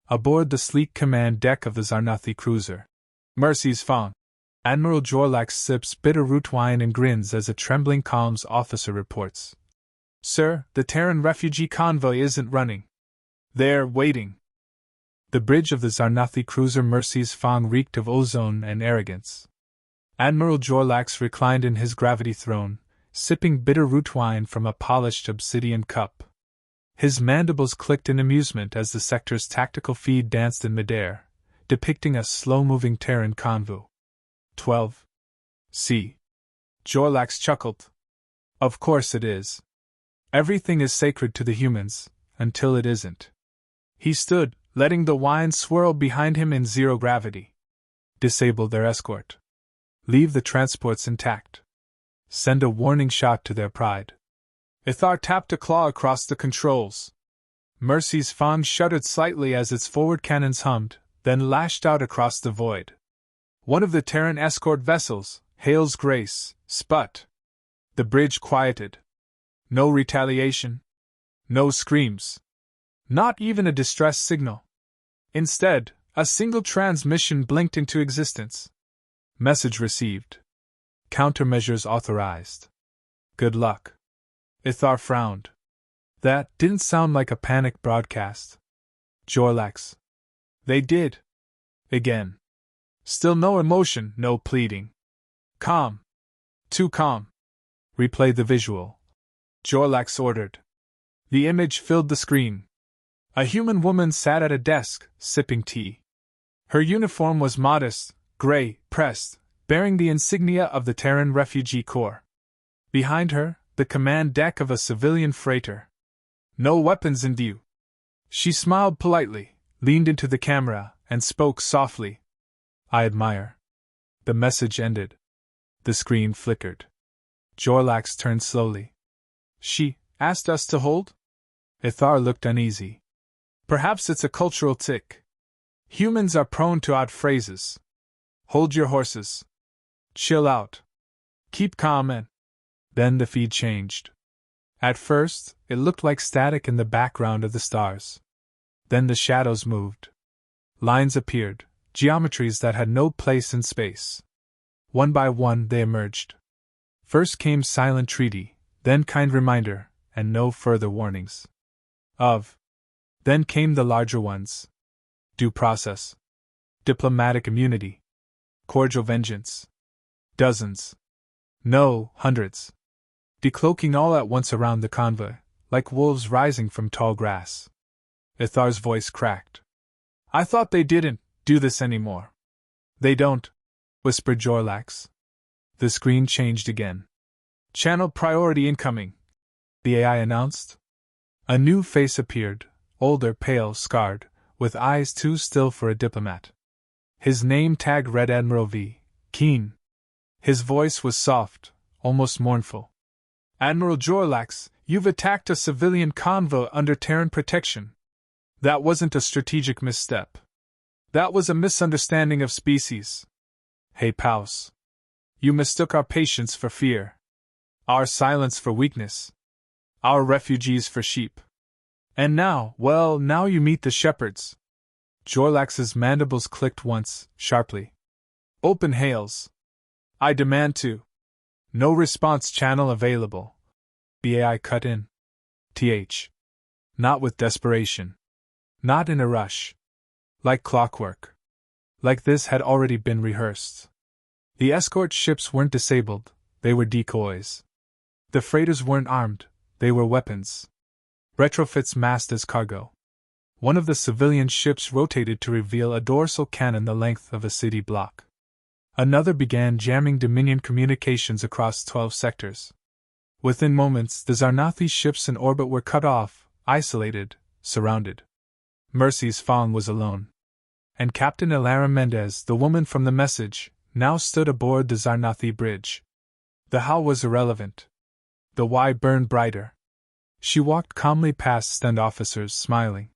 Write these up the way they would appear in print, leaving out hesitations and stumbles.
aboard the sleek command deck of the Zarnathi cruiser. Mercy's Fong. Admiral Jorlax sips bitter root wine and grins as a trembling comms officer reports. Sir, the Terran refugee convoy isn't running. They're waiting. The bridge of the Zarnathi cruiser Mercy's Fong reeked of ozone and arrogance. Admiral Jorlax reclined in his gravity throne, sipping bitter root wine from a polished obsidian cup. His mandibles clicked in amusement as the sector's tactical feed danced in midair, depicting a slow-moving Terran convoy. 12. See. Jorlax chuckled. Of course it is. Everything is sacred to the humans, until it isn't. He stood, letting the wine swirl behind him in zero gravity. Disable their escort. Leave the transports intact. Send a warning shot to their pride. Ithar tapped a claw across the controls. Mercy's Fong shuddered slightly as its forward cannons hummed, then lashed out across the void. One of the Terran escort vessels, Hale's Grace, sput. The bridge quieted. No retaliation. No screams. Not even a distress signal. Instead, a single transmission blinked into existence. Message received. Countermeasures authorized. Good luck. Ithar frowned. That didn't sound like a panic broadcast. Jorlax. They did. Again. Still no emotion, no pleading. Calm. Too calm. Replay the visual. Jorlax ordered. The image filled the screen. A human woman sat at a desk, sipping tea. Her uniform was modest, gray, pressed, bearing the insignia of the Terran Refugee Corps. Behind her, the command deck of a civilian freighter. No weapons in view. She smiled politely, leaned into the camera, and spoke softly. I admire. The message ended. The screen flickered. Jorlax turned slowly. She asked us to hold? Ithar looked uneasy. Perhaps it's a cultural tic. Humans are prone to odd phrases. Hold your horses. Chill out. Keep calm and... Then the feed changed. At first, it looked like static in the background of the stars. Then the shadows moved. Lines appeared, geometries that had no place in space. One by one they emerged. First came silent treaty, then kind reminder, and no further warnings. Then came the larger ones. Due process. Diplomatic immunity. Cordial vengeance. Dozens. No, hundreds. Decloaking all at once around the convoy, like wolves rising from tall grass. Ithar's voice cracked. I thought they didn't do this anymore. They don't, whispered Jorlax. The screen changed again. Channel priority incoming, the AI announced. A new face appeared, older, pale, scarred, with eyes too still for a diplomat. His name tag read Admiral V. Keen. His voice was soft, almost mournful. Admiral Jorlax, you've attacked a civilian convoy under Terran protection. That wasn't a strategic misstep. That was a misunderstanding of species. Hey Paus. You mistook our patience for fear. Our silence for weakness. Our refugees for sheep. And now, well, now you meet the shepherds. Jorlax's mandibles clicked once, sharply. Open hails. I demand to. No response channel available. The AI cut in. Not with desperation. Not in a rush. Like clockwork. Like this had already been rehearsed. The escort ships weren't disabled, they were decoys. The freighters weren't armed, they were weapons. Retrofits masked as cargo. One of the civilian ships rotated to reveal a dorsal cannon the length of a city block. Another began jamming Dominion communications across 12 sectors. Within moments, the Zarnathi ships in orbit were cut off, isolated, surrounded. Mercy's Fong was alone. And Captain Elara Mendez, the woman from the message, now stood aboard the Zarnathi bridge. The how was irrelevant. The why burned brighter. She walked calmly past stand officers, smiling.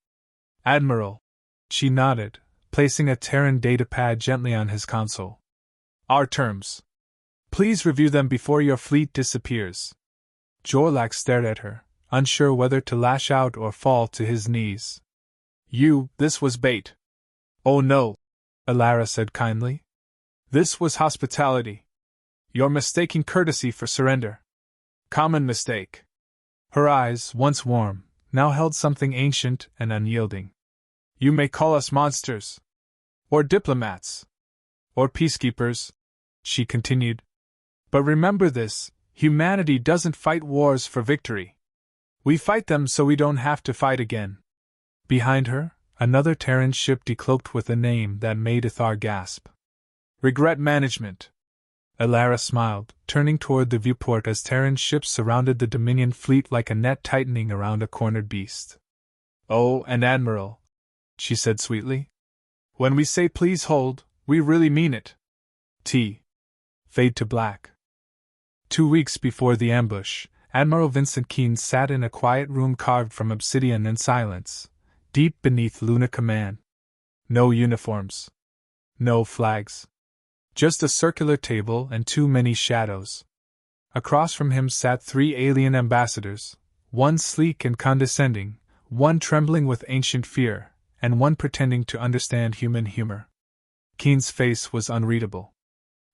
Admiral. She nodded, placing a Terran datapad gently on his console. Our terms. Please review them before your fleet disappears. Jorlax stared at her, unsure whether to lash out or fall to his knees. This was bait. Oh no, Alara said kindly. This was hospitality. You're mistaking courtesy for surrender. Common mistake. Her eyes, once warm, now held something ancient and unyielding. You may call us monsters. Or diplomats. Or peacekeepers, she continued. But remember this, humanity doesn't fight wars for victory. We fight them so we don't have to fight again. Behind her, another Terran ship decloaked with a name that made Ithar gasp. Regret management. Alara smiled, turning toward the viewport as Terran ships surrounded the Dominion fleet like a net tightening around a cornered beast. Oh, and Admiral, she said sweetly. When we say please hold, we really mean it. Fade to black. 2 weeks before the ambush, Admiral Vincent Keen sat in a quiet room carved from obsidian and silence, deep beneath Luna Command. No uniforms. No flags. Just a circular table and too many shadows. Across from him sat 3 alien ambassadors, one sleek and condescending, one trembling with ancient fear, and one pretending to understand human humor. Keen's face was unreadable.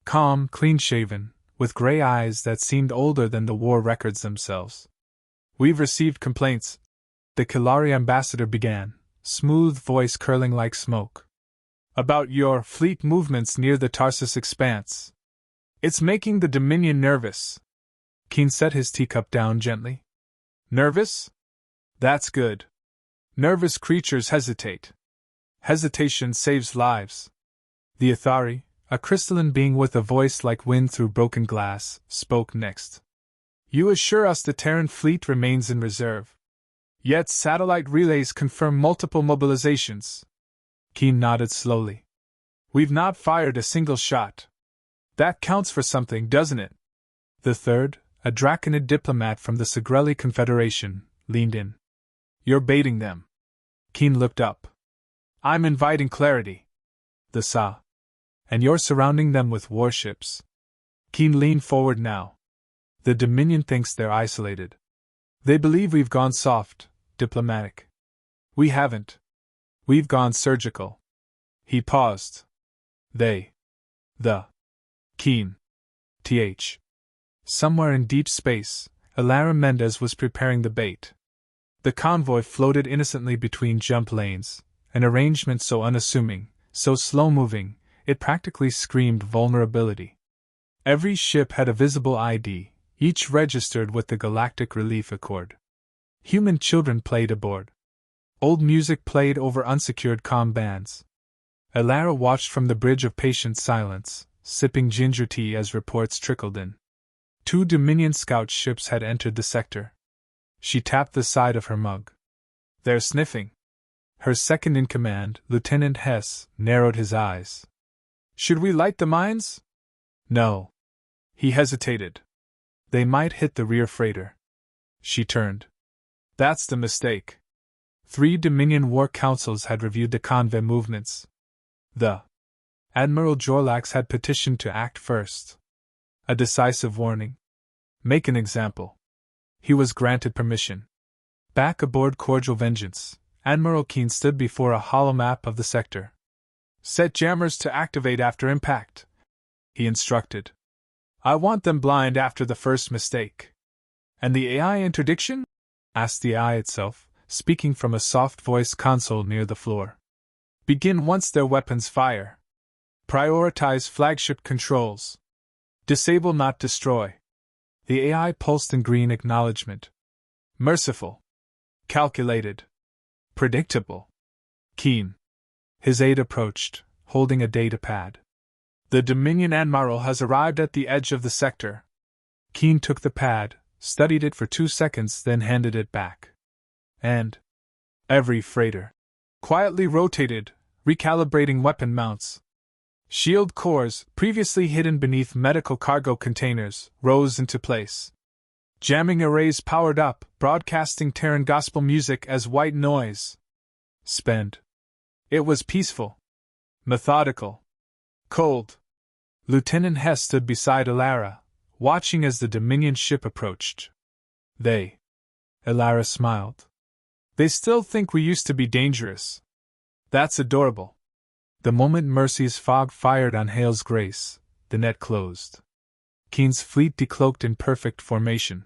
Calm, clean-shaven, with gray eyes that seemed older than the war records themselves. We've received complaints, the Kilari ambassador began, smooth voice curling like smoke. About your fleet movements near the Tarsus Expanse. It's making the Dominion nervous. Keen set his teacup down gently. Nervous? That's good. Nervous creatures hesitate. Hesitation saves lives. The Ithari, a crystalline being with a voice like wind through broken glass, spoke next. You assure us the Terran fleet remains in reserve. Yet satellite relays confirm multiple mobilizations. Keen nodded slowly. We've not fired a single shot. That counts for something, doesn't it? The third, a Draconid diplomat from the Segrelli Confederation, leaned in. You're baiting them. Keen looked up. I'm inviting clarity. The Sa. And you're surrounding them with warships. Keen leaned forward now. The Dominion thinks they're isolated. They believe we've gone soft, diplomatic. We haven't. We've gone surgical. He paused. They. The. Keen. Somewhere in deep space, Alara Mendez was preparing the bait. The convoy floated innocently between jump lanes, an arrangement so unassuming, so slow-moving, it practically screamed vulnerability. Every ship had a visible ID, each registered with the Galactic Relief Accord. Human children played aboard. Old music played over unsecured comm bands. Alara watched from the bridge of patient silence, sipping ginger tea as reports trickled in. 2 Dominion scout ships had entered the sector. She tapped the side of her mug. They're sniffing. Her second-in-command, Lieutenant Hess, narrowed his eyes. Should we light the mines? No. He hesitated. They might hit the rear freighter. She turned. That's the mistake. 3 Dominion War Councils had reviewed the convoy movements. The Admiral Jorlax had petitioned to act first. A decisive warning. Make an example. He was granted permission. Back aboard Cordial Vengeance, Admiral Keen stood before a hollow map of the sector. Set jammers to activate after impact, he instructed. I want them blind after the first mistake. And the AI interdiction? Asked the AI itself, speaking from a soft-voiced console near the floor. Begin once their weapons fire. Prioritize flagship controls. Disable not destroy. The AI pulsed in green acknowledgement. Merciful. Calculated. Predictable. Keen. His aide approached, holding a data pad. The Dominion Admiral has arrived at the edge of the sector. Keen took the pad, studied it for 2 seconds, then handed it back. And every freighter quietly rotated, recalibrating weapon mounts. Shield cores, previously hidden beneath medical cargo containers, rose into place. Jamming arrays powered up, broadcasting Terran gospel music as white noise. Spend. It was peaceful. Methodical. Cold. Lieutenant Hess stood beside Alara, watching as the Dominion ship approached. They. Alara smiled. They still think we used to be dangerous. That's adorable. The moment Mercy's fog fired on Hale's Grace, the net closed. Keen's fleet decloaked in perfect formation.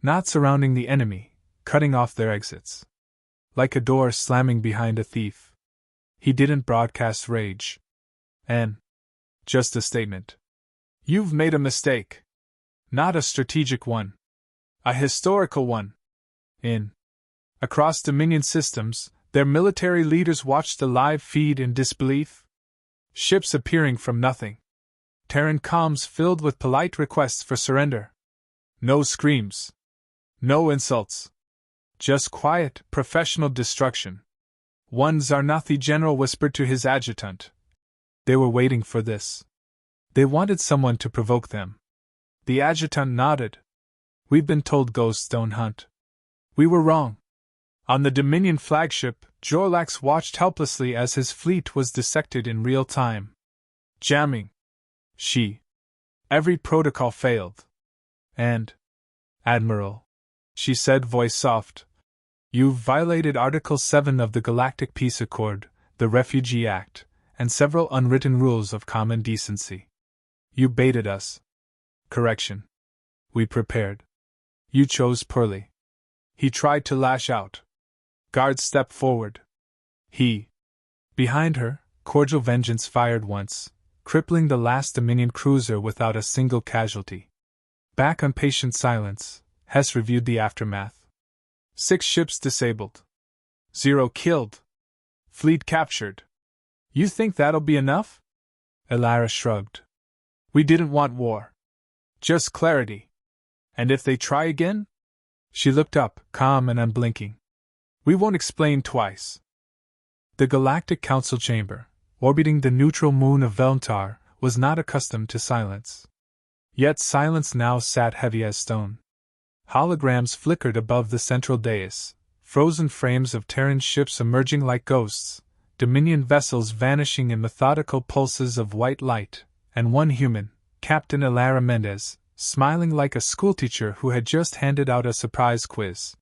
Not surrounding the enemy, cutting off their exits. Like a door slamming behind a thief. He didn't broadcast rage. Just a statement. You've made a mistake. Not a strategic one. A historical one. Across Dominion systems, their military leaders watched the live feed in disbelief. Ships appearing from nothing. Terran comms filled with polite requests for surrender. No screams. No insults. Just quiet, professional destruction. One Zarnathi general whispered to his adjutant. They were waiting for this. They wanted someone to provoke them. The adjutant nodded. We've been told ghosts don't hunt. We were wrong. On the Dominion flagship, Jorlax watched helplessly as his fleet was dissected in real time. Jamming. Every protocol failed. Admiral, she said, voice soft, you've violated Article 7 of the Galactic Peace Accord, the Refugee Act, and several unwritten rules of common decency. You baited us. Correction. We prepared. You chose poorly. He tried to lash out. Guards stepped forward. Behind her, Cordial Vengeance fired once, crippling the last Dominion cruiser without a single casualty. Back on patient silence, Hess reviewed the aftermath. 6 ships disabled. 0 killed. Fleet captured. You think that'll be enough? Elara shrugged. We didn't want war. Just clarity. And if they try again? She looked up, calm and unblinking. We won't explain twice. The Galactic Council chamber, orbiting the neutral moon of Velntar, was not accustomed to silence. Yet silence now sat heavy as stone. Holograms flickered above the central dais, frozen frames of Terran ships emerging like ghosts, Dominion vessels vanishing in methodical pulses of white light, and one human, Captain Elara Mendez, smiling like a schoolteacher who had just handed out a surprise quiz.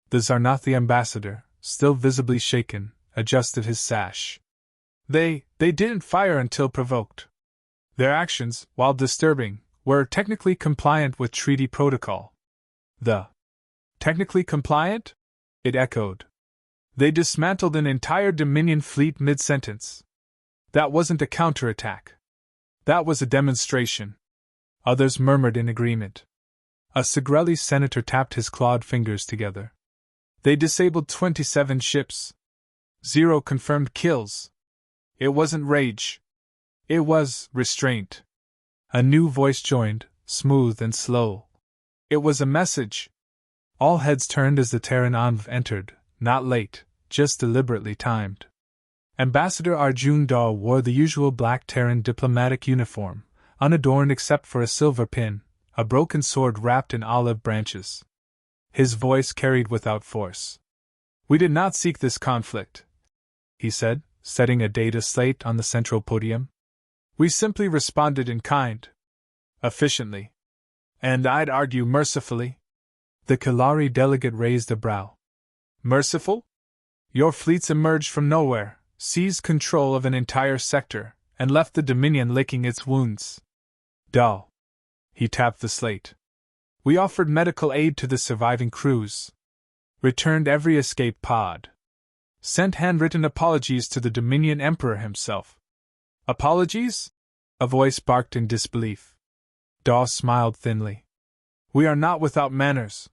The Zarnathi ambassador, still visibly shaken, adjusted his sash. They didn't fire until provoked. Their actions, while disturbing, were technically compliant with treaty protocol. The technically compliant? It echoed. They dismantled an entire Dominion fleet mid-sentence. That wasn't a counterattack. That was a demonstration. Others murmured in agreement. A Segrelli senator tapped his clawed fingers together. They disabled 27 ships. 0 confirmed kills. It wasn't rage. It was restraint. A new voice joined, smooth and slow. It was a message. All heads turned as the Terran envoy entered, not late, just deliberately timed. Ambassador Arjun Daw wore the usual black Terran diplomatic uniform, unadorned except for a silver pin, a broken sword wrapped in olive branches. His voice carried without force. We did not seek this conflict, he said, setting a data slate on the central podium. We simply responded in kind. Efficiently. And I'd argue mercifully. The Kalari delegate raised a brow. Merciful? Your fleets emerged from nowhere, seized control of an entire sector, and left the Dominion licking its wounds. Dull. He tapped the slate. We offered medical aid to the surviving crews. Returned every escape pod. Sent handwritten apologies to the Dominion Emperor himself. Apologies? A voice barked in disbelief. Daw smiled thinly. We are not without manners.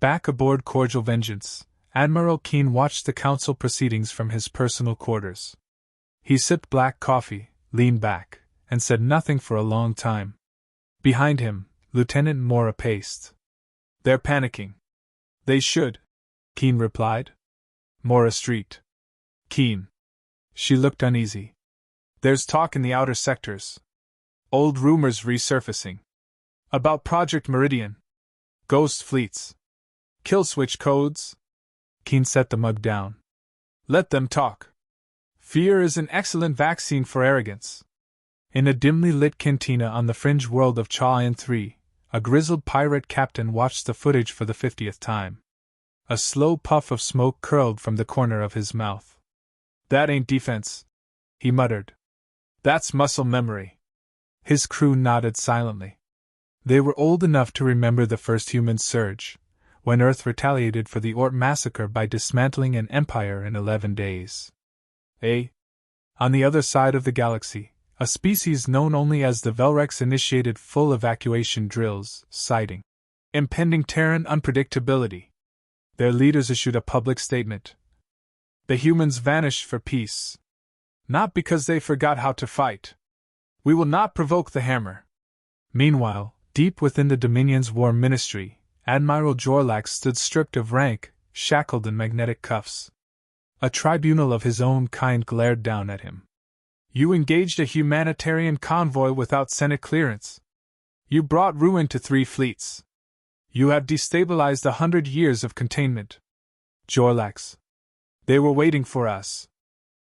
Back aboard Cordial Vengeance, Admiral Keen watched the council proceedings from his personal quarters. He sipped black coffee, leaned back, and said nothing for a long time. Behind him, Lieutenant Mora paced. They're panicking. They should, Keen replied. Mora Street. Keen. She looked uneasy. There's talk in the outer sectors. Old rumors resurfacing. About Project Meridian. Ghost fleets. Kill switch codes. Keen set the mug down. Let them talk. Fear is an excellent vaccine for arrogance. In a dimly lit cantina on the fringe world of Chayan 3, a grizzled pirate captain watched the footage for the 50th time. A slow puff of smoke curled from the corner of his mouth. That ain't defense, he muttered. That's muscle memory. His crew nodded silently. They were old enough to remember the first human surge, when Earth retaliated for the Ort massacre by dismantling an empire in 11 days. On the other side of the galaxy, a species known only as the Velrex initiated full evacuation drills, citing impending Terran unpredictability. Their leaders issued a public statement. The humans vanished for peace. Not because they forgot how to fight. We will not provoke the hammer. Meanwhile, deep within the Dominion's War Ministry, Admiral Jorlax stood stripped of rank, shackled in magnetic cuffs. A tribunal of his own kind glared down at him. You engaged a humanitarian convoy without Senate clearance. You brought ruin to 3 fleets. You have destabilized 100 years of containment. Jorlax. They were waiting for us.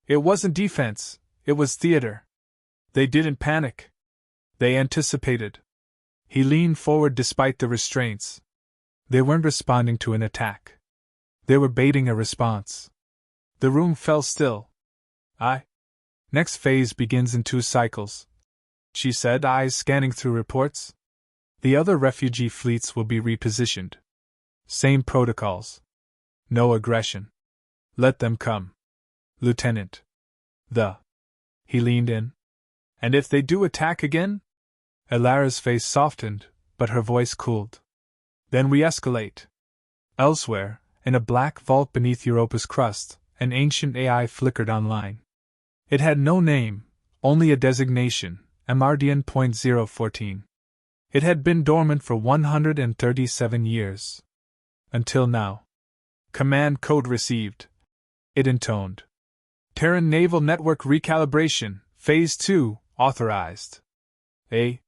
It wasn't defense, it was theater. They didn't panic. They anticipated. He leaned forward despite the restraints. They weren't responding to an attack. They were baiting a response. The room fell still. Next phase begins in 2 cycles, she said, eyes scanning through reports. The other refugee fleets will be repositioned. Same protocols. No aggression. Let them come. Lieutenant. He leaned in. And if they do attack again? Elara's face softened, but her voice cooled. Then we escalate. Elsewhere, in a black vault beneath Europa's crust, an ancient AI flickered online. It had no name, only a designation, Amardian.014. It had been dormant for 137 years. Until now. Command code received. It intoned. Terran Naval Network Recalibration, Phase 2, authorized. It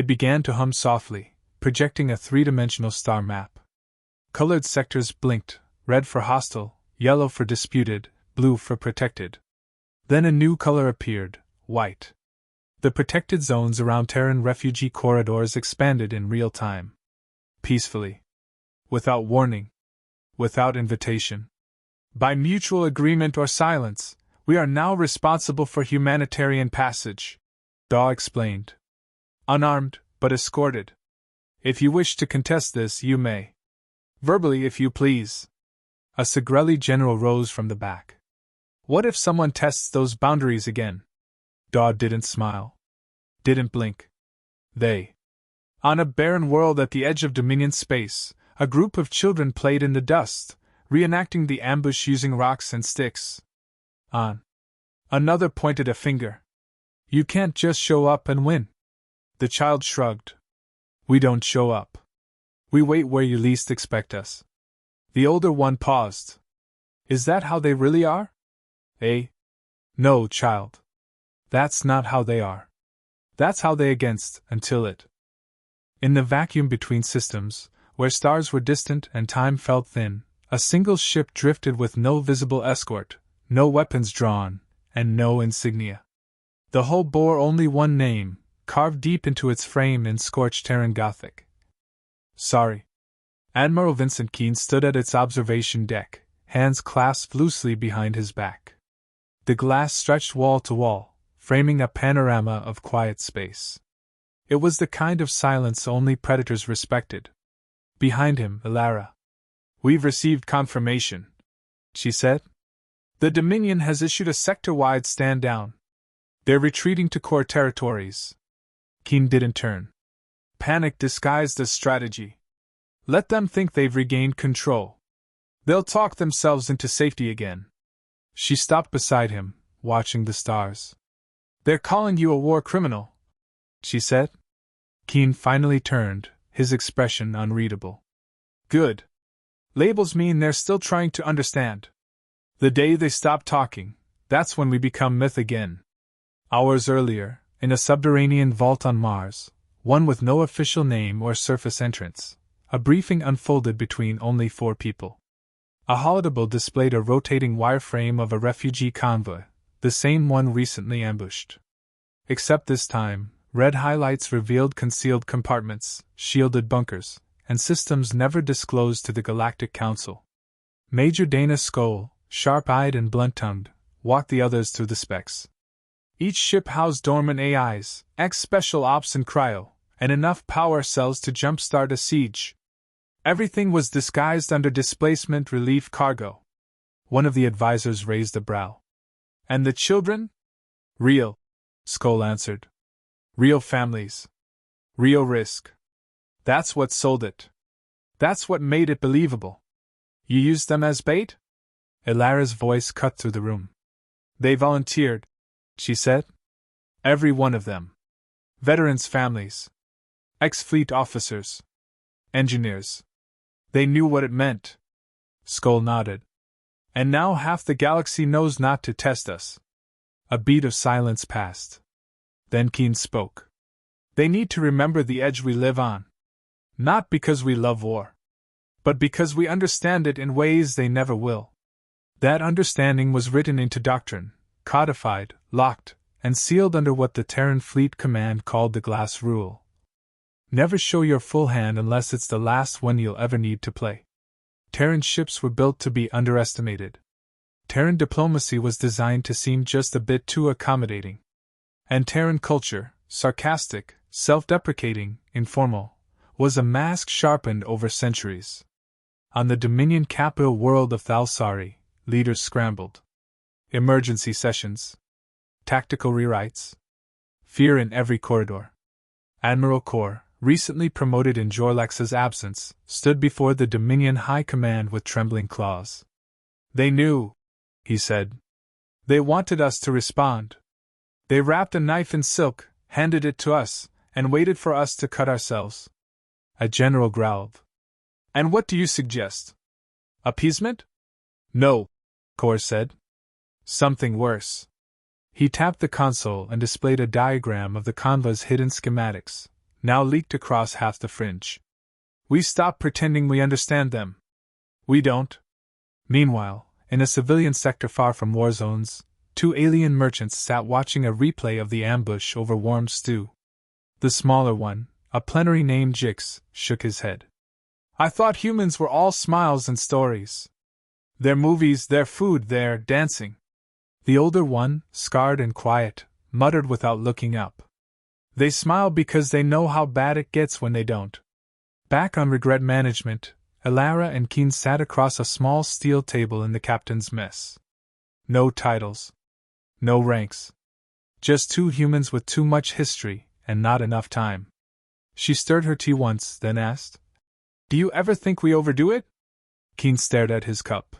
began to hum softly, projecting a 3-dimensional star map. Colored sectors blinked, red for hostile, yellow for disputed, blue for protected. Then a new color appeared, white. The protected zones around Terran refugee corridors expanded in real time. Peacefully. Without warning. Without invitation. By mutual agreement or silence, we are now responsible for humanitarian passage, Daw explained. Unarmed, but escorted. If you wish to contest this, you may. Verbally, if you please. A Segrelli general rose from the back. What if someone tests those boundaries again? Daw didn't smile. Didn't blink. On a barren world at the edge of Dominion space, a group of children played in the dust, reenacting the ambush using rocks and sticks. Another pointed a finger. You can't just show up and win. The child shrugged. We don't show up. We wait where you least expect us. The older one paused. Is that how they really are? No, child. That's not how they are. That's how they against, until it. In the vacuum between systems, where stars were distant and time felt thin, a single ship drifted with no visible escort, no weapons drawn, and no insignia. The hull bore only one name, carved deep into its frame in scorched Terran Gothic. Sorry. Admiral Vincent Keene stood at its observation deck, hands clasped loosely behind his back. The glass stretched wall to wall, framing a panorama of quiet space. It was the kind of silence only predators respected. Behind him, Elara. We've received confirmation, she said. The Dominion has issued a sector-wide stand-down. They're retreating to core territories. Keene didn't turn. Panic disguised as strategy. Let them think they've regained control. They'll talk themselves into safety again. She stopped beside him, watching the stars. They're calling you a war criminal, she said. Keene finally turned, his expression unreadable. Good. Labels mean they're still trying to understand. The day they stop talking, that's when we become myth again. Hours earlier, in a subterranean vault on Mars, one with no official name or surface entrance, a briefing unfolded between only 4 people. A holodeck displayed a rotating wireframe of a refugee convoy, the same one recently ambushed. Except this time, red highlights revealed concealed compartments, shielded bunkers, and systems never disclosed to the Galactic Council. Major Dana Skoll, sharp-eyed and blunt-tongued, walked the others through the specs. Each ship housed dormant AIs, X-Special Ops and Cryo, and enough power cells to jumpstart a siege. Everything was disguised under displacement relief cargo. One of the advisors raised a brow. And the children? Real, Skoll answered. Real families. Real risk. That's what sold it. That's what made it believable. You used them as bait? Ilara's voice cut through the room. They volunteered, she said. Every one of them. Veterans' families. Ex-fleet officers. Engineers. They knew what it meant. Skoll nodded. And now half the galaxy knows not to test us. A beat of silence passed. Then Keen spoke. They need to remember the edge we live on. Not because we love war, but because we understand it in ways they never will. That understanding was written into doctrine, codified, locked, and sealed under what the Terran Fleet Command called the Glass Rule. Never show your full hand unless it's the last one you'll ever need to play. Terran ships were built to be underestimated. Terran diplomacy was designed to seem just a bit too accommodating. And Terran culture, sarcastic, self-deprecating, informal, was a mask sharpened over centuries. On the Dominion capital world of Thalsari, leaders scrambled. Emergency sessions. Tactical rewrites. Fear in every corridor. Admiral Kor, recently promoted in Jorlax's absence, stood before the Dominion High Command with trembling claws. They knew, he said. They wanted us to respond. They wrapped a knife in silk, handed it to us, and waited for us to cut ourselves. A general growled. And what do you suggest? Appeasement? No, Kor said. Something worse. He tapped the console and displayed a diagram of the Convoy's hidden schematics, now leaked across half the fringe. We stop pretending we understand them. We don't. Meanwhile, in a civilian sector far from war zones, 2 alien merchants sat watching a replay of the ambush over warm stew. The smaller one, a plenary named Jix, shook his head. I thought humans were all smiles and stories. Their movies, their food, their dancing. The older one, scarred and quiet, muttered without looking up. They smile because they know how bad it gets when they don't. Back on regret management, Ilara and Keen sat across a small steel table in the captain's mess. No titles. No ranks. Just 2 humans with too much history and not enough time. She stirred her tea once, then asked, Do you ever think we overdo it? Keen stared at his cup.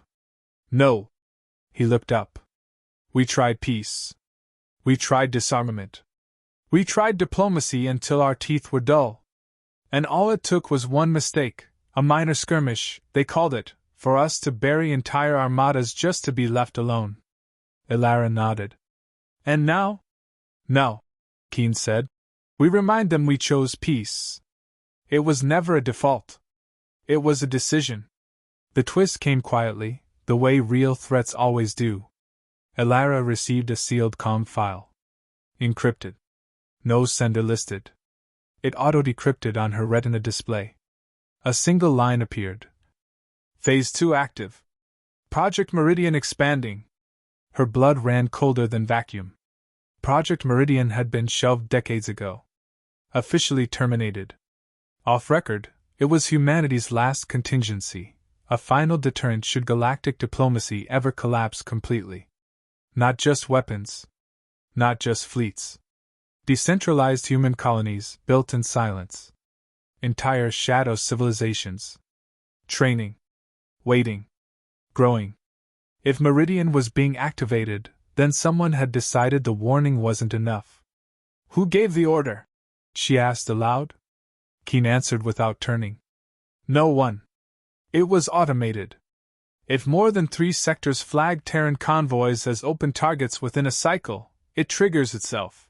No. He looked up. We tried peace. We tried disarmament. We tried diplomacy until our teeth were dull. And all it took was one mistake, a minor skirmish, they called it, for us to bury entire armadas just to be left alone. Ilara nodded. And now? No, Keen said. We remind them we chose peace. It was never a default. It was a decision. The twist came quietly, the way real threats always do. Ilara received a sealed COM file. Encrypted. No sender listed. It auto-decrypted on her retina display. A single line appeared. Phase 2 active. Project Meridian expanding. Her blood ran colder than vacuum. Project Meridian had been shelved decades ago. Officially terminated. Off record, it was humanity's last contingency, a final deterrent should galactic diplomacy ever collapse completely. Not just weapons. Not just fleets. Decentralized human colonies built in silence. Entire shadow civilizations. Training. Waiting. Growing. If Meridian was being activated, then someone had decided the warning wasn't enough. Who gave the order? She asked aloud. Keen answered without turning. No one. It was automated. If more than 3 sectors flag Terran convoys as open targets within a cycle, it triggers itself.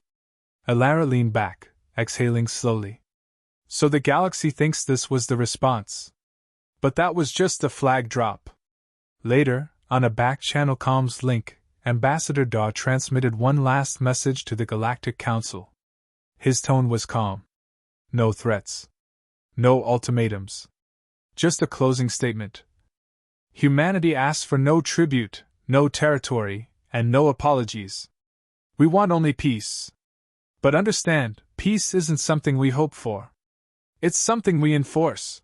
Ilara leaned back, exhaling slowly. So the galaxy thinks this was the response. But that was just the flag drop. Later, on a back-channel comms link, Ambassador Daw transmitted one last message to the Galactic Council. His tone was calm. No threats. No ultimatums. Just a closing statement. Humanity asks for no tribute, no territory, and no apologies. We want only peace. But understand, peace isn't something we hope for. It's something we enforce.